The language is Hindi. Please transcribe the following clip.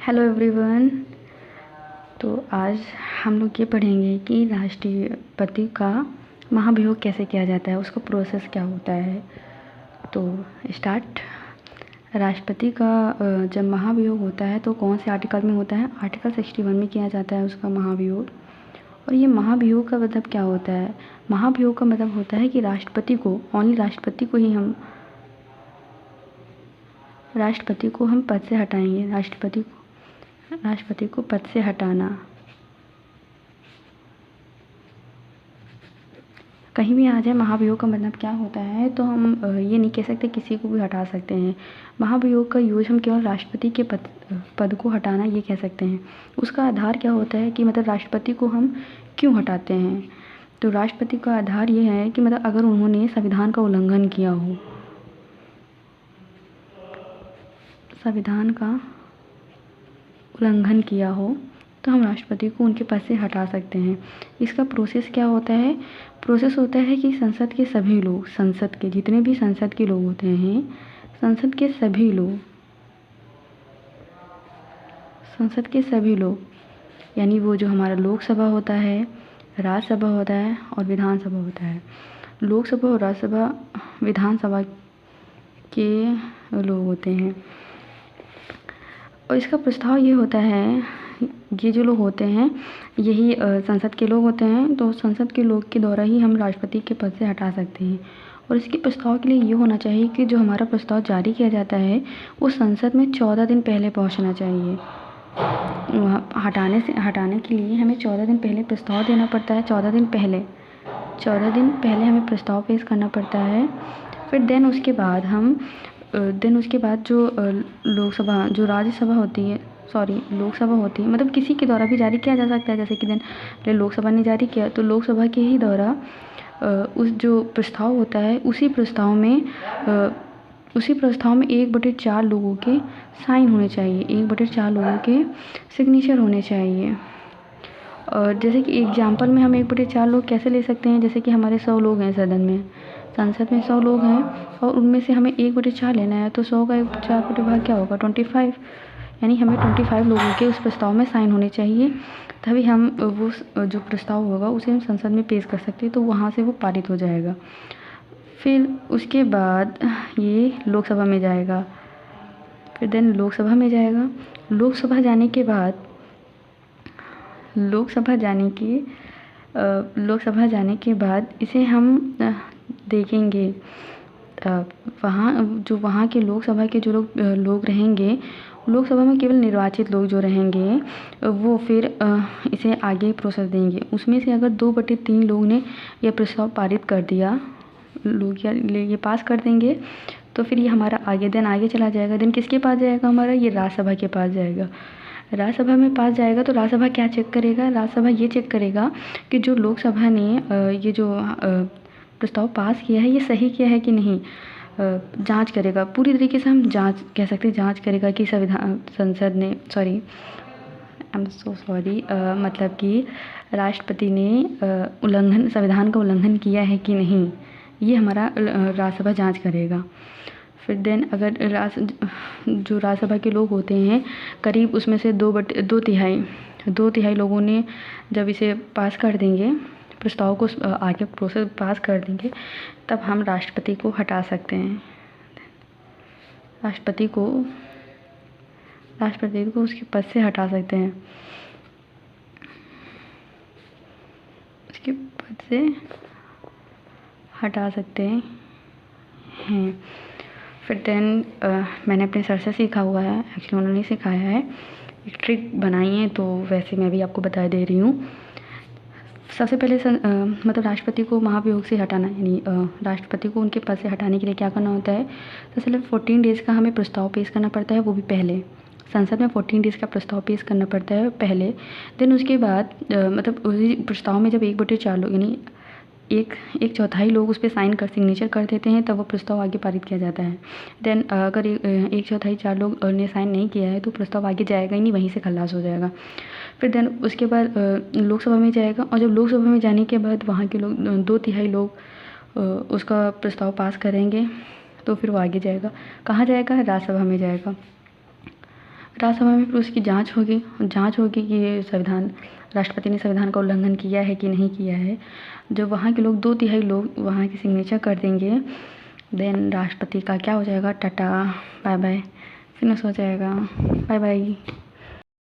Hello everyone. तो आज हम लोग ये पढ़ेंगे कि राष्ट्रपति का महाभियोग कैसे किया जाता है, उसका प्रोसेस क्या होता है। तो स्टार्ट। राष्ट्रपति का जब महाभियोग होता है तो कौन से आर्टिकल में होता है? आर्टिकल 61 में किया जाता है उसका महाभियोग। और ये महाभियोग का मतलब क्या होता है? महाभियोग का मतलब होता है कि राष्ट्रपति को, ओनली राष्ट्रपति को ही हम पद से हटाएंगे। राष्ट्रपति को पद से हटाना। कहीं भी आ जाए महाभियोग का मतलब क्या होता है, तो हम ये नहीं कह सकते किसी को भी हटा सकते हैं। महाभियोग का यूज हम केवल राष्ट्रपति के पद को हटाना ये कह सकते हैं। उसका आधार क्या होता है कि मतलब राष्ट्रपति को हम क्यों हटाते हैं। तो राष्ट्रपति का आधार ये है कि मतलब अगर उन्होंने संविधान का उल्लंघन किया हो, तो हम राष्ट्रपति को उनके पद से हटा सकते हैं। इसका प्रोसेस क्या होता है? प्रोसेस होता है कि संसद के सभी लोग, संसद के जितने भी संसद के लोग होते हैं, संसद के सभी लोग यानी वो जो हमारा लोकसभा होता है, राज्यसभा होता है और विधानसभा होता है। लोकसभा और राज्यसभा, विधानसभा के लोग होते हैं। और इसका प्रस्ताव ये होता है, ये जो लोग होते हैं यही संसद के लोग होते हैं। तो संसद के लोग के द्वारा ही हम राष्ट्रपति के पद से हटा सकते हैं। और इसके प्रस्ताव के लिए ये होना चाहिए कि जो हमारा प्रस्ताव जारी किया जाता है वो संसद में 14 दिन पहले पहुंचना चाहिए। हटाने के लिए हमें 14 दिन पहले प्रस्ताव देना पड़ता है। 14 दिन पहले हमें प्रस्ताव पेश करना पड़ता है। फिर देन उसके बाद जो लोकसभा, जो राज्यसभा होती है, लोकसभा होती है, मतलब किसी के द्वारा भी जारी किया जा सकता है। जैसे कि पहले लोकसभा ने जारी किया तो लोकसभा के ही द्वारा उस जो प्रस्ताव होता है उसी प्रस्ताव में 1/4 लोगों के साइन होने चाहिए, 1/4 लोगों के सिग्नेचर होने चाहिए। और जैसे कि एग्जाम्पल में हम 1/4 लोग कैसे ले सकते हैं? जैसे कि हमारे 100 लोग हैं संसद में 100 लोग हैं और उनमें से हमें 1/4 लेना है। तो 100 का 1/4 क्या होगा? 25। यानी हमें 25 लोगों के उस प्रस्ताव में साइन होने चाहिए, तभी हम वो जो प्रस्ताव होगा उसे हम संसद में पेश कर सकते हैं। तो वहाँ से वो पारित हो जाएगा। फिर उसके बाद ये लोकसभा में जाएगा। फिर देन लोकसभा में जाएगा। लोकसभा जाने के बाद इसे हम देखेंगे। वहाँ के लोकसभा के जो लोग रहेंगे, लोकसभा में केवल निर्वाचित लोग जो रहेंगे वो फिर इसे आगे प्रोसेस देंगे। उसमें से अगर 2/3 लोग ने यह प्रस्ताव पारित कर दिया, लोग ये पास कर देंगे, तो फिर ये हमारा आगे चला जाएगा। देन किसके पास जाएगा? हमारा ये राज्यसभा के पास जाएगा। राज्यसभा में पास जाएगा तो राज्यसभा क्या चेक करेगा? राज्यसभा ये चेक करेगा कि जो लोकसभा ने ये जो प्रस्ताव पास किया है ये सही किया है कि नहीं। जांच करेगा, पूरी तरीके से हम जांच कह सकते हैं, जांच करेगा कि संसद ने मतलब कि राष्ट्रपति ने संविधान का उल्लंघन किया है कि नहीं, ये हमारा राज्यसभा जांच करेगा। फिर देन अगर जो राज्यसभा के लोग होते हैं करीब उसमें से 2/3 लोगों ने जब इसे पास कर देंगे, प्रस्ताव को आगे प्रोसेस पास कर देंगे, तब हम राष्ट्रपति को हटा सकते हैं। राष्ट्रपति को उसके पद से हटा सकते हैं। उसके पद से हटा सकते हैं। फिर देन मैंने अपने सर से सीखा हुआ है, एक्चुअली उन्होंने सिखाया है, एक ट्रिक बनाई है, तो वैसे मैं भी आपको बता दे रही हूँ। सबसे पहले मतलब राष्ट्रपति को महाभियोग से हटाना, यानी राष्ट्रपति को उनके पद से हटाने के लिए क्या करना होता है? सबसे पहले 14 डेज़ का हमें प्रस्ताव पेश करना पड़ता है, वो भी पहले संसद में 14 डेज़ का प्रस्ताव पेश करना पड़ता है पहले। देन उसके बाद मतलब उसी प्रस्ताव में जब 1/4 लोग, यानी 1/4 लोग उस पर सिग्नेचर कर देते हैं, तब वो प्रस्ताव आगे पारित किया जाता है। देन अगर 1/4 4 लोग ने साइन नहीं किया है तो प्रस्ताव आगे जाएगा ही नहीं, वहीं से खल्लास हो जाएगा। फिर देन उसके बाद लोकसभा में जाएगा, और जब लोकसभा में जाने के बाद वहाँ के लोग 2/3 लोग उसका प्रस्ताव पास करेंगे, तो फिर वो आगे जाएगा। कहाँ जाएगा? राज्यसभा में जाएगा। राज्यसभा में फिर उसकी जांच होगी कि ये संविधान राष्ट्रपति ने संविधान का उल्लंघन किया है कि नहीं किया है। जब वहाँ के लोग 2/3 लोग वहाँ की सिग्नेचर कर देंगे, देन राष्ट्रपति का क्या हो जाएगा, टाटा बाय बाय, फिनिश हो जाएगा। Bye bye.